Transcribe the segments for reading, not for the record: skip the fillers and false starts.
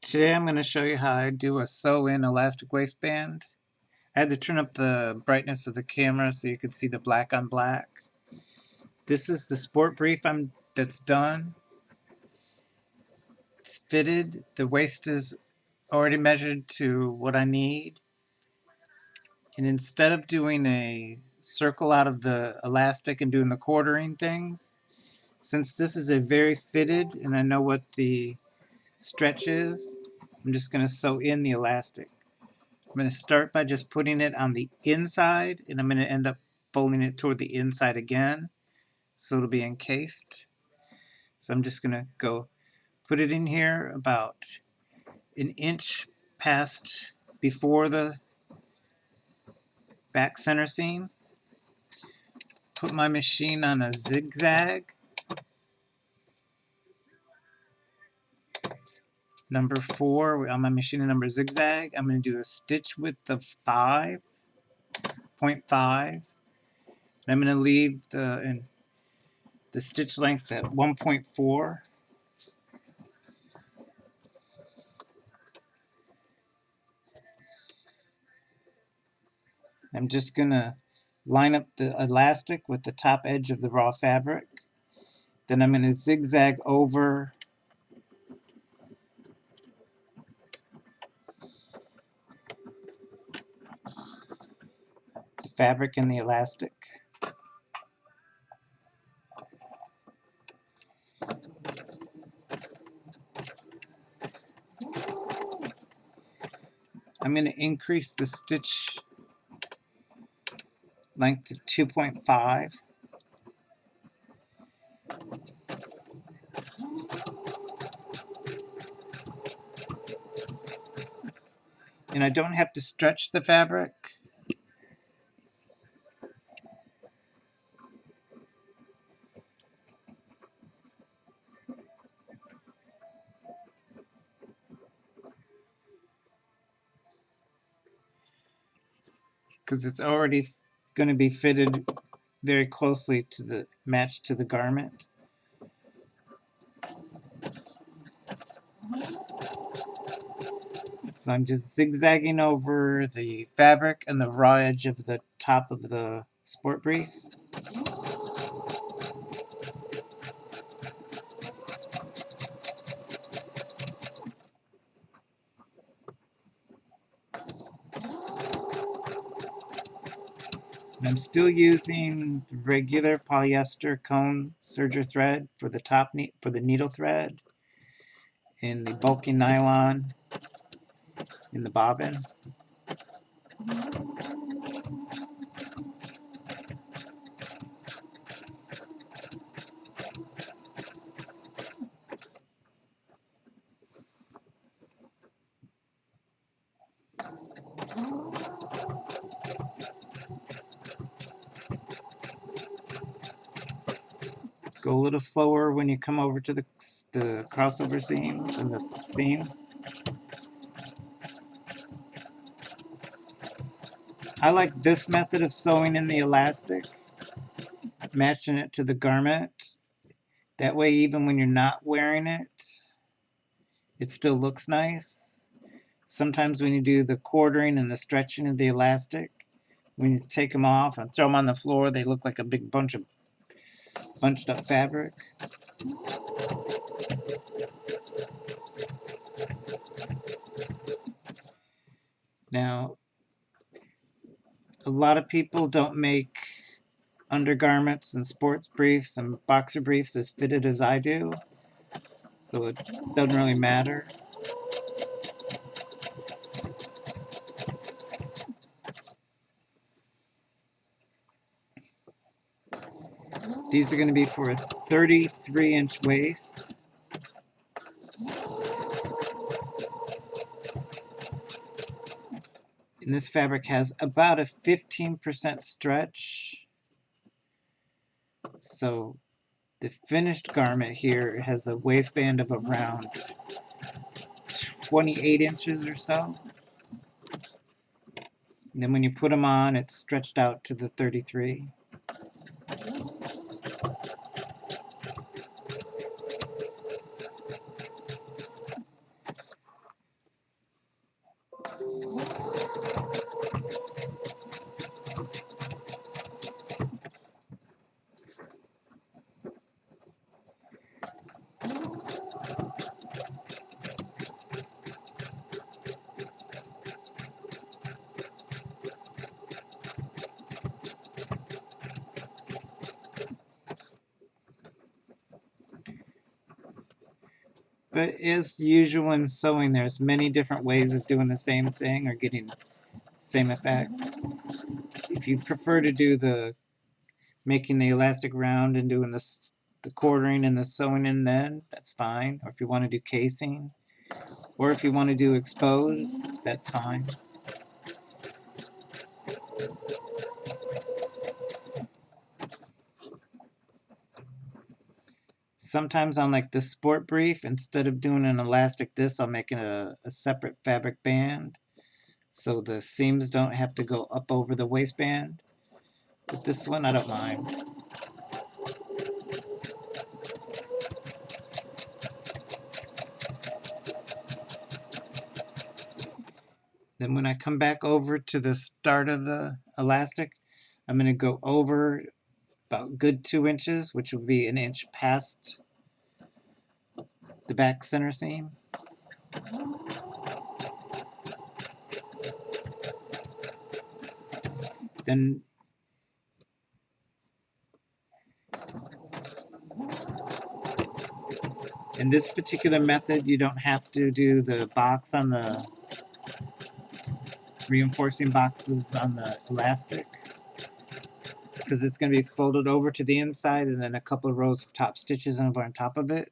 Today I'm going to show you how I do a sew-in elastic waistband. I had to turn up the brightness of the camera so you could see the black on black. This is the sport brief that's done. It's fitted. The waist is already measured to what I need. And instead of doing a circle out of the elastic and doing the quartering things, since this is a very fitted and I know what the stretch is, I'm just going to sew in the elastic. I'm going to start by just putting it on the inside, and I'm going to end up folding it toward the inside again, so it'll be encased. So I'm just going to go put it in here about an inch past before the back center seam. Put my machine on a zigzag. Number 4 on my machine number zigzag. I'm going to do a stitch width of 5.5. I'm going to leave the stitch length at 1.4. I'm just going to line up the elastic with the top edge of the raw fabric. Then I'm going to zigzag over the fabric and the elastic. I'm going to increase the stitch length to 2.5. And I don't have to stretch the fabric. Because it's already going to be fitted very closely to the match to the garment. So I'm just zigzagging over the fabric and the raw edge of the top of the sport brief. And I'm still using the regular polyester cone serger thread for the top for the needle thread, and the bulky nylon in the bobbin. Go a little slower when you come over to the crossover seams and the seams. I like this method of sewing in the elastic, matching it to the garment. That way, even when you're not wearing it, it still looks nice. Sometimes when you do the quartering and the stretching of the elastic, when you take them off and throw them on the floor, they look like a big bunch of bunched up fabric. Now, a lot of people don't make undergarments and sports briefs and boxer briefs as fitted as I do, so it doesn't really matter. These are going to be for a 33-inch waist. And this fabric has about a 15% stretch. So the finished garment here has a waistband of around 28 inches or so. And then when you put them on, it's stretched out to the 33. But as usual in sewing, there's many different ways of doing the same thing or getting the same effect. If you prefer to do the making the elastic round and doing the quartering and the sewing in, then that's fine. Or if you want to do casing, or if you want to do exposed, that's fine. Sometimes on like the sport brief, instead of doing an elastic this, I'll make a separate fabric band so the seams don't have to go up over the waistband. But this one I don't mind. Then when I come back over to the start of the elastic, I'm going to go over about good 2 inches, which will be an inch past the back center seam. Then in this particular method, you don't have to do the box on the reinforcing boxes on the elastic, because it's going to be folded over to the inside and then a couple of rows of top stitches over on top of it.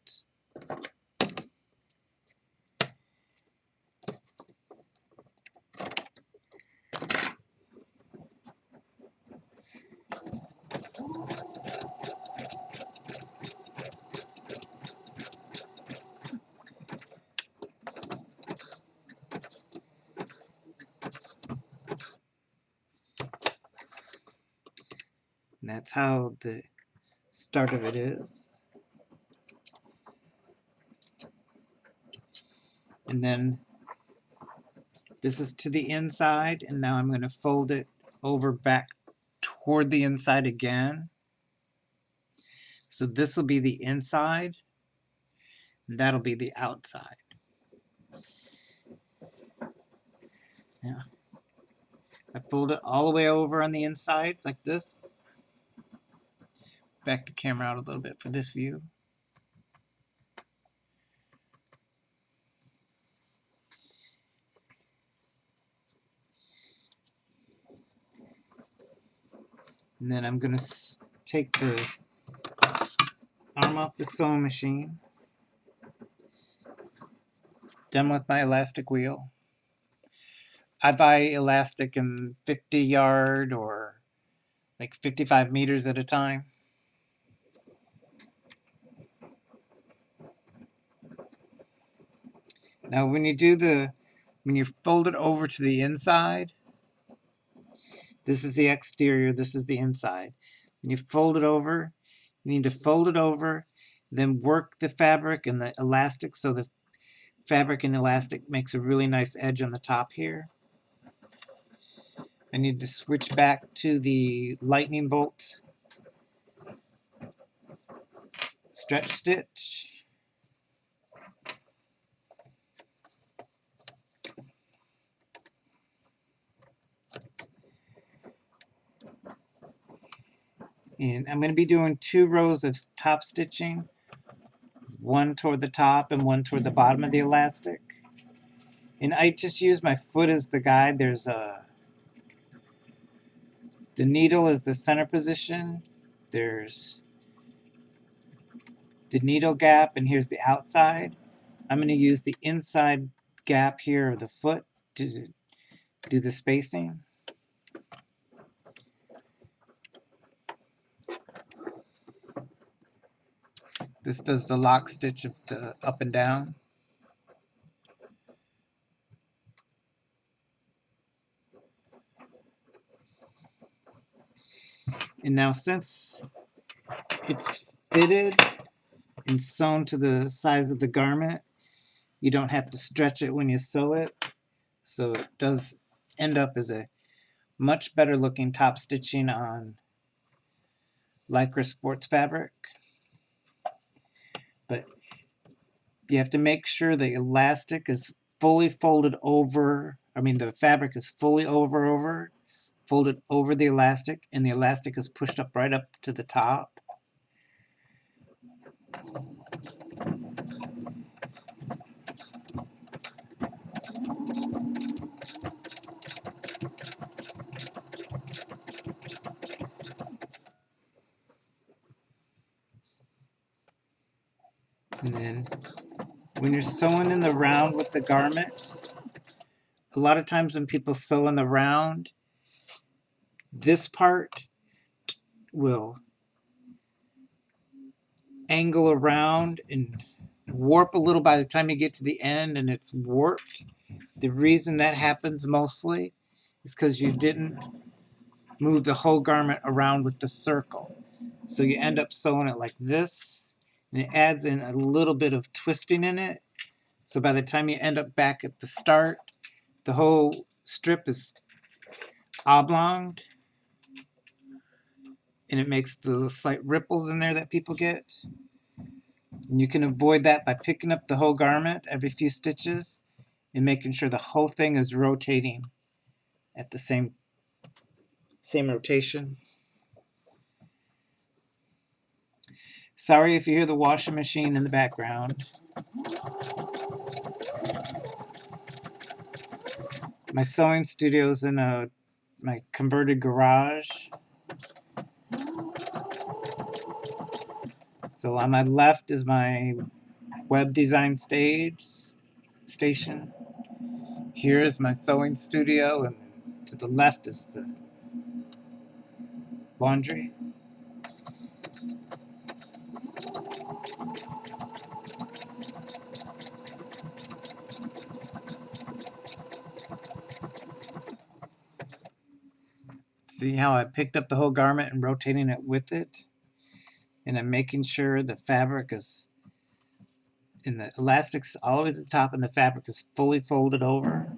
And that's how the start of it is. And then this is to the inside, and now I'm going to fold it over back toward the inside again. So this will be the inside, and that'll be the outside. Yeah. I fold it all the way over on the inside like this. Back the camera out a little bit for this view. And then I'm going to take the arm off the sewing machine. Done with my elastic wheel. I buy elastic in 50 yard or like 55 meters at a time. Now when you fold it over to the inside, this is the exterior, this is the inside. When you fold it over, you need to fold it over, then work the fabric and the elastic so the fabric and elastic makes a really nice edge on the top here. I need to switch back to the lightning bolt stretch stitch. And I'm going to be doing 2 rows of top stitching, one toward the top and one toward the bottom of the elastic. And I just use my foot as the guide. There's the needle is the center position. There's the needle gap, and here's the outside. I'm going to use the inside gap here of the foot to do the spacing. This does the lock stitch of the up and down. And now since it's fitted and sewn to the size of the garment, you don't have to stretch it when you sew it. So it does end up as a much better looking top stitching on Lycra sports fabric. But you have to make sure the elastic is fully folded over. I mean, the fabric is fully folded over the elastic, and the elastic is pushed up right up to the top. And then when you're sewing in the round with the garment, a lot of times when people sew in the round, this part will angle around and warp a little by the time you get to the end, and it's warped. The reason that happens mostly is because you didn't move the whole garment around with the circle. So you end up sewing it like this, and it adds in a little bit of twisting in it. So by the time you end up back at the start, the whole strip is oblonged, and it makes the slight ripples in there that people get. And you can avoid that by picking up the whole garment every few stitches and making sure the whole thing is rotating at the same rotation. Sorry if you hear the washing machine in the background. My sewing studio is in my converted garage. So on my left is my web design station. Here is my sewing studio, and to the left is the laundry. See how I picked up the whole garment and rotating it with it? And I'm making sure the fabric is, and the elastic's all the way to the top, and the fabric is fully folded over.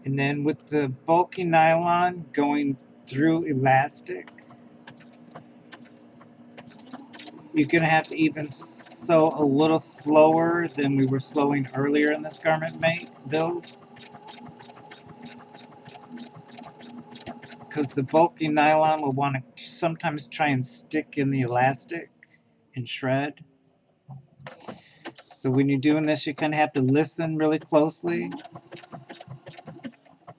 And then with the bulky nylon going through elastic, you're going to have to even sew a little slower than we were sewing earlier in this garment build. Because the bulky nylon will want to sometimes try and stick in the elastic and shred. So when you're doing this, you kind of have to listen really closely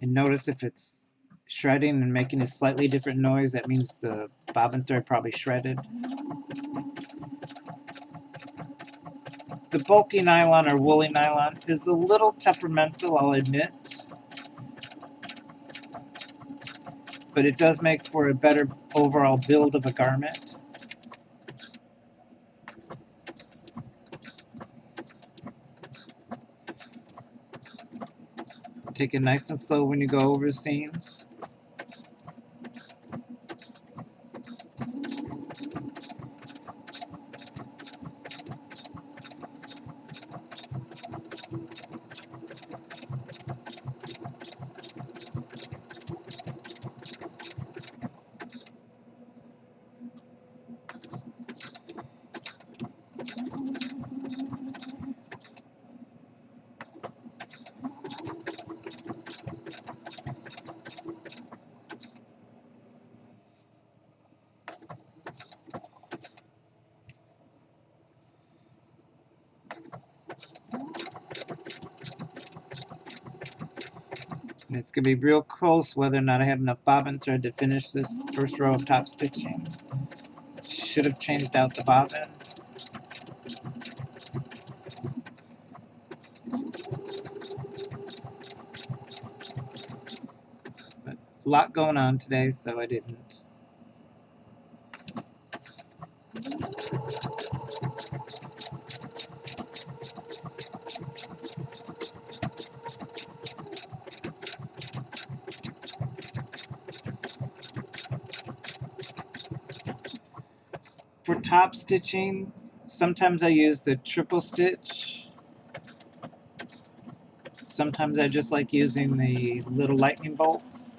and notice if it's shredding and making a slightly different noise. That means the bobbin thread probably shredded. The bulky nylon or woolly nylon is a little temperamental, I'll admit, but it does make for a better overall build of a garment. Take it nice and slow when you go over the seams. And it's going to be real close whether or not I have enough bobbin thread to finish this first row of top stitching. Should have changed out the bobbin. But a lot going on today, so I didn't. For top stitching, sometimes I use the triple stitch. Sometimes I just like using the little lightning bolts.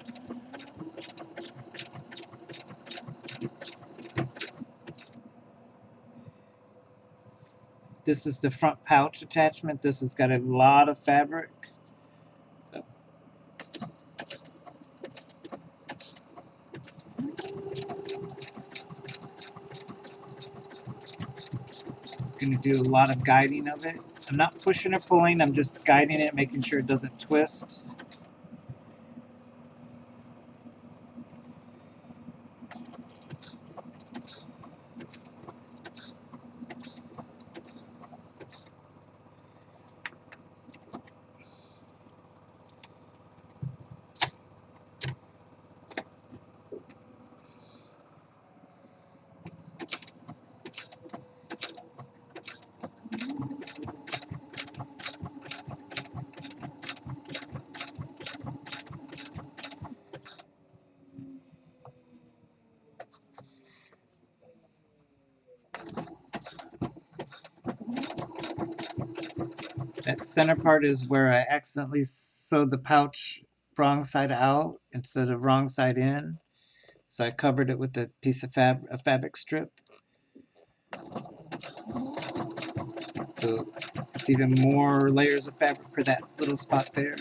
This is the front pouch attachment. This has got a lot of fabric. So going to do a lot of guiding of it. I'm not pushing or pulling, I'm just guiding it, making sure it doesn't twist. That center part is where I accidentally sewed the pouch wrong side out instead of wrong side in. So I covered it with a piece of a fabric strip. So it's even more layers of fabric for that little spot there.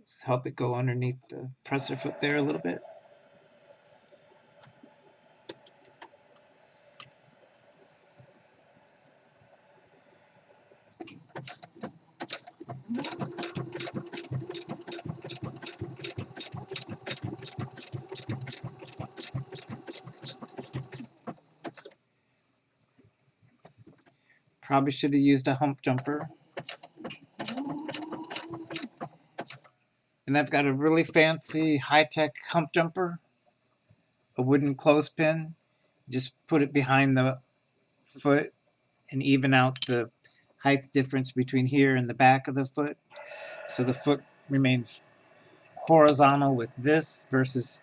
Let's help it go underneath the presser foot there a little bit. Probably should have used a hump jumper. And I've got a really fancy high-tech hump jumper, a wooden clothespin. Just put it behind the foot and even out the height difference between here and the back of the foot. So the foot remains horizontal with this versus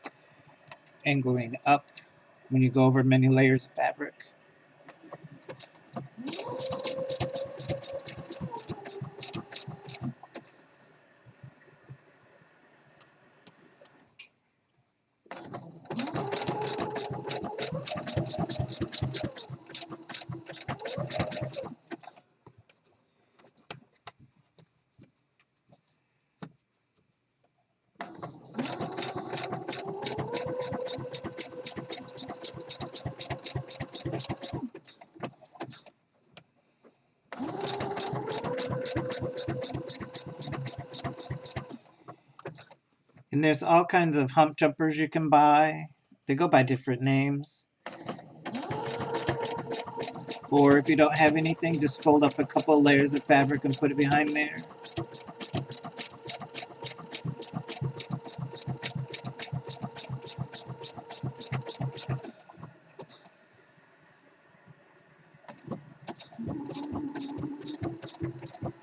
angling up when you go over many layers of fabric. And there's all kinds of hump jumpers you can buy. They go by different names. Or if you don't have anything, just fold up a couple layers of fabric and put it behind there.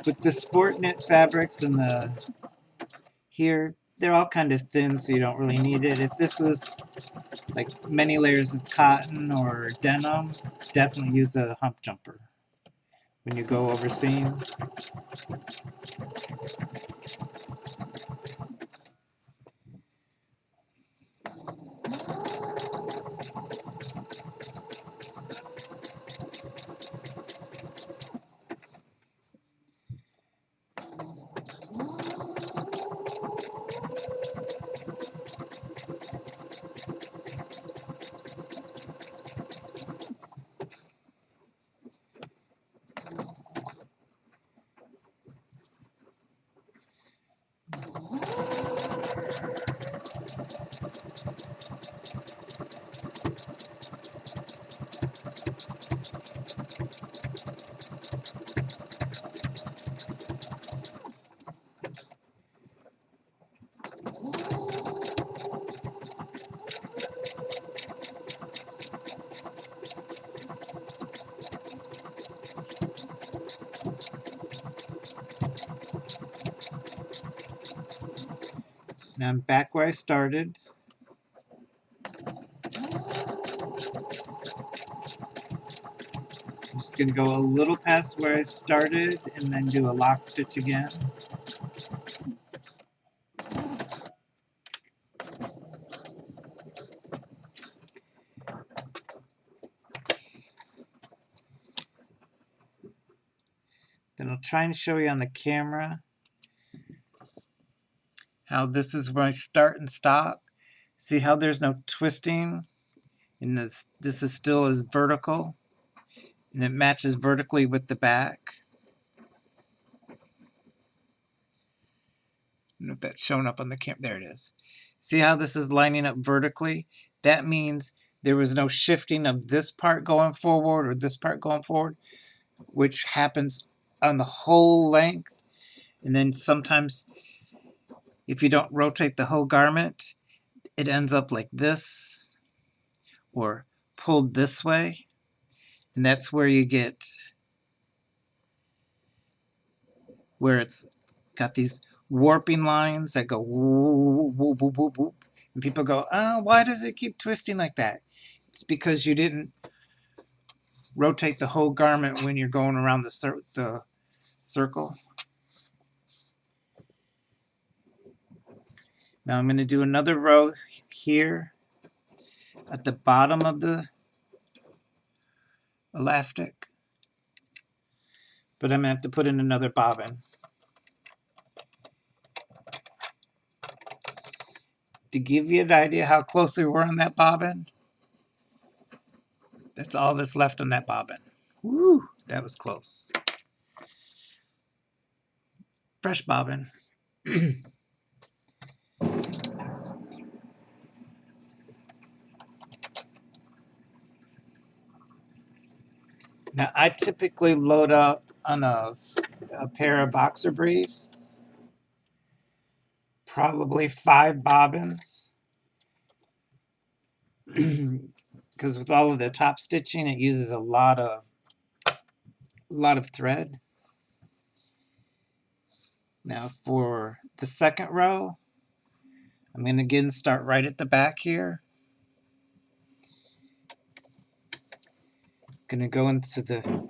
With the sport knit fabrics and the here, they're all kind of thin, so you don't really need it. If this was like many layers of cotton or denim, definitely use a hump jumper when you go over seams. Now I'm back where I started. I'm just going to go a little past where I started and then do a lock stitch again. try and show you on the camera how this is where I start and stop. See how there's no twisting, and this is still as vertical, and it matches vertically with the back. I don't know if that's showing up on the camera. There it is. See how this is lining up vertically? That means there was no shifting of this part going forward or this part going forward, which happens on the whole length. And then sometimes if you don't rotate the whole garment, it ends up like this or pulled this way. And that's where you get where it's got these warping lines that go whoop, whoop, whoop, whoop, whoop. And people go, oh, why does it keep twisting like that? It's because you didn't rotate the whole garment when you're going around the circle. Now I'm going to do another row here at the bottom of the elastic, but I'm going to have to put in another bobbin. To give you an idea how close we were on that bobbin, that's all that's left on that bobbin. Woo, that was close. Fresh bobbin. Now I typically load up on a pair of boxer briefs, probably 5 bobbins, because with all of the top stitching, it uses a lot of thread. Now for the second row, I'm going to again start right at the back here. Going to go into the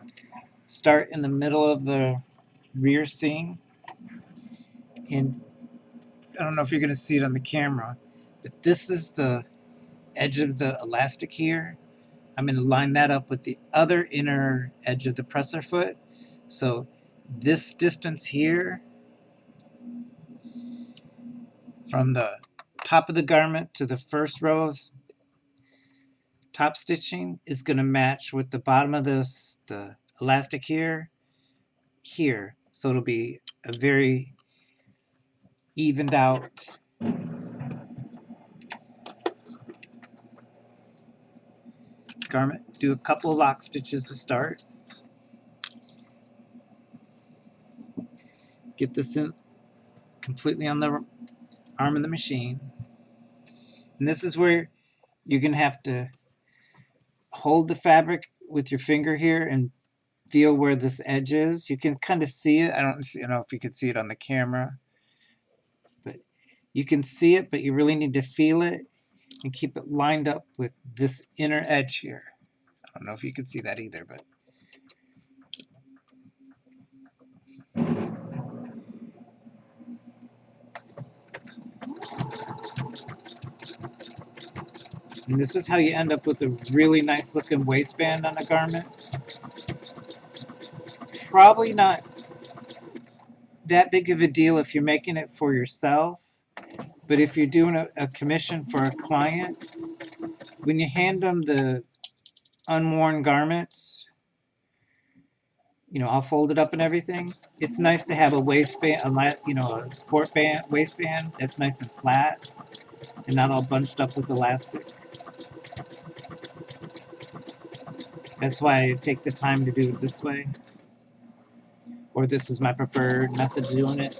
start in the middle of the rear seam, and I don't know if you're going to see it on the camera, but this is the edge of the elastic here. I'm going to line that up with the other inner edge of the presser foot. So this distance here from the top of the garment to the first row of top stitching is going to match with the bottom of the elastic here. So it'll be a very evened out garment. Do a couple of lock stitches to start. Get this in completely on the arm of the machine. And this is where you're going to have to hold the fabric with your finger here and feel where this edge is. You can kind of see it. I don't know if you can see it on the camera, but you can see it, but you really need to feel it and keep it lined up with this inner edge here. I don't know if you can see that either, but and this is how you end up with a really nice looking waistband on a garment. Probably not that big of a deal if you're making it for yourself, but if you're doing a commission for a client, when you hand them the unworn garments, you know, all folded up and everything, it's nice to have a waistband, a sport band waistband that's nice and flat and not all bunched up with elastic. That's why I take the time to do it this way. Or this is my preferred method of doing it.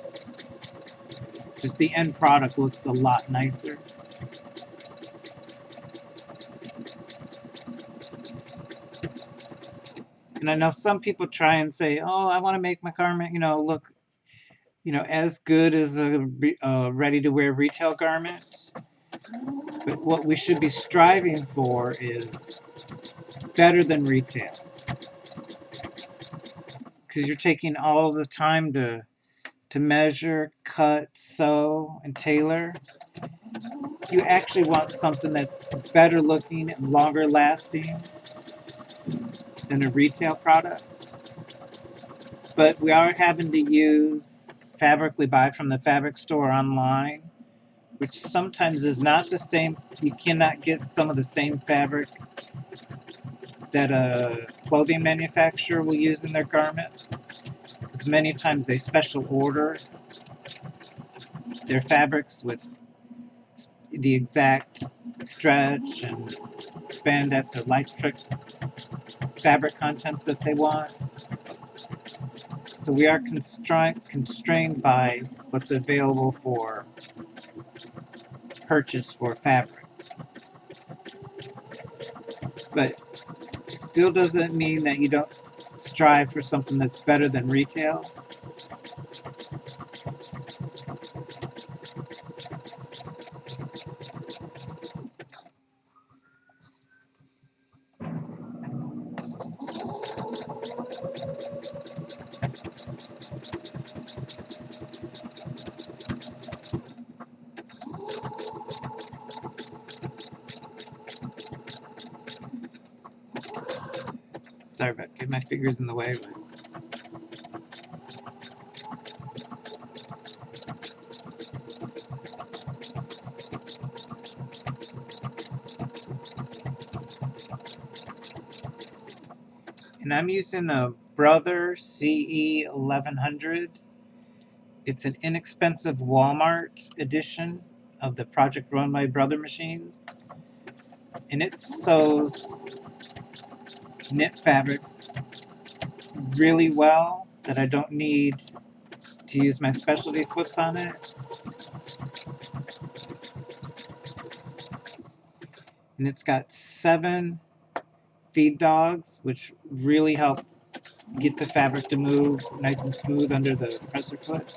Just the end product looks a lot nicer. And I know some people try and say, oh, I want to make my garment, look, as good as a ready-to-wear retail garment. But what we should be striving for is better than retail. Because you're taking all the time to measure, cut, sew, and tailor. You actually want something that's better looking and longer lasting than a retail product. but we are having to use fabric we buy from the fabric store online, which sometimes is not the same. You cannot get some of the same fabric that a clothing manufacturer will use in their garments, because many times they special order their fabrics with the exact stretch and spandex or light fabric contents that they want. So we are constrained by what's available for purchase for fabrics. But it still doesn't mean that you don't strive for something that's better than retail. Sorry about getting my fingers in the way. And I'm using a Brother CE1100. It's an inexpensive Walmart edition of the Project Runway Brother machines. And it sews knit fabrics really well that I don't need to use my specialty foots on it. And it's got 7 feed dogs, which really help get the fabric to move nice and smooth under the presser foot.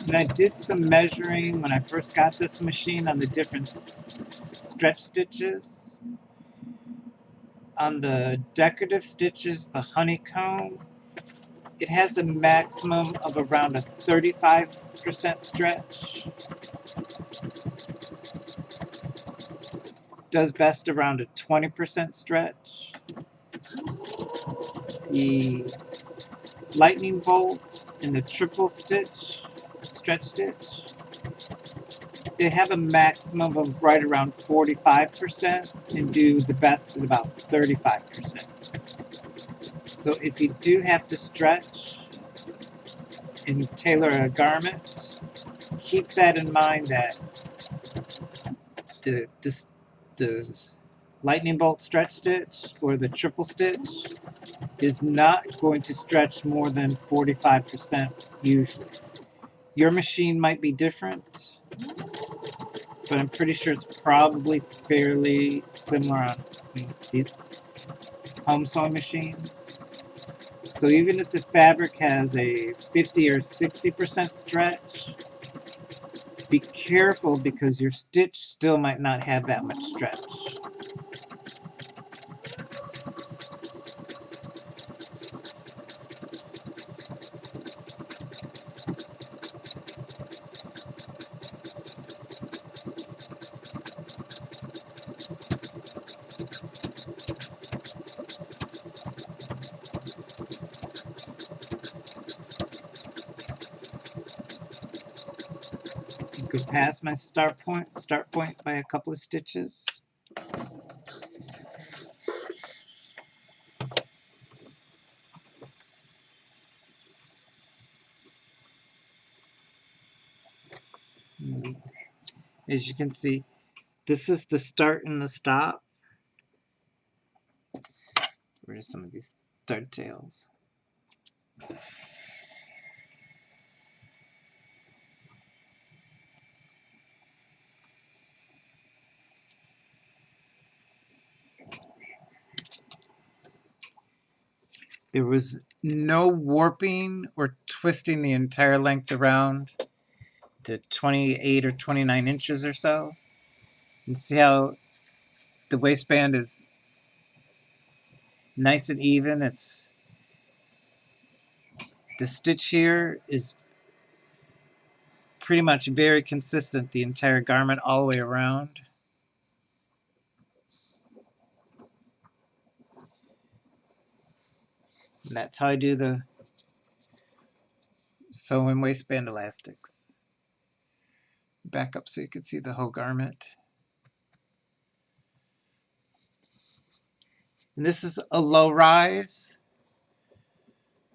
And I did some measuring when I first got this machine on the different stretch stitches. On the decorative stitches, the honeycomb, it has a maximum of around a 35% stretch. Does best around a 20% stretch. The lightning bolts and the triple stitch, stretch stitch, they have a maximum of right around 45% and do the best at about 35%. So if you do have to stretch and tailor a garment, keep that in mind that the lightning bolt stretch stitch or the triple stitch is not going to stretch more than 45% usually. Your machine might be different, but I'm pretty sure it's probably fairly similar on the home sewing machines. So even if the fabric has a 50 or 60% stretch, be careful because your stitch still might not have that much stretch. Go past my start point by a couple of stitches. As you can see, this is the start and the stop. Where's some of these thread tails? There was no warping or twisting the entire length around the 28 or 29 inches or so. And see how the waistband is nice and even. It's the stitch here is pretty much very consistent the entire garment all the way around. And that's how I do the Sewn waistband elastics. Back up so you can see the whole garment. And this is a low rise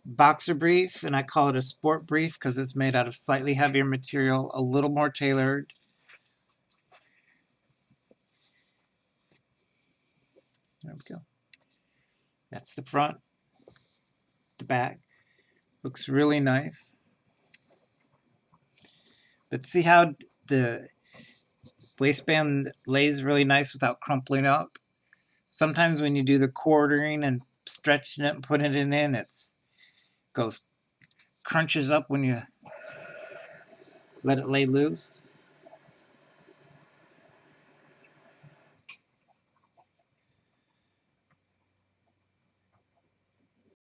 boxer brief, and I call it a sport brief because it's made out of slightly heavier material, a little more tailored. There we go. That's the front. The back looks really nice. But see how the waistband lays really nice without crumpling up? Sometimes when you do the quartering and stretching it and putting it in, it's crunches up when you let it lay loose.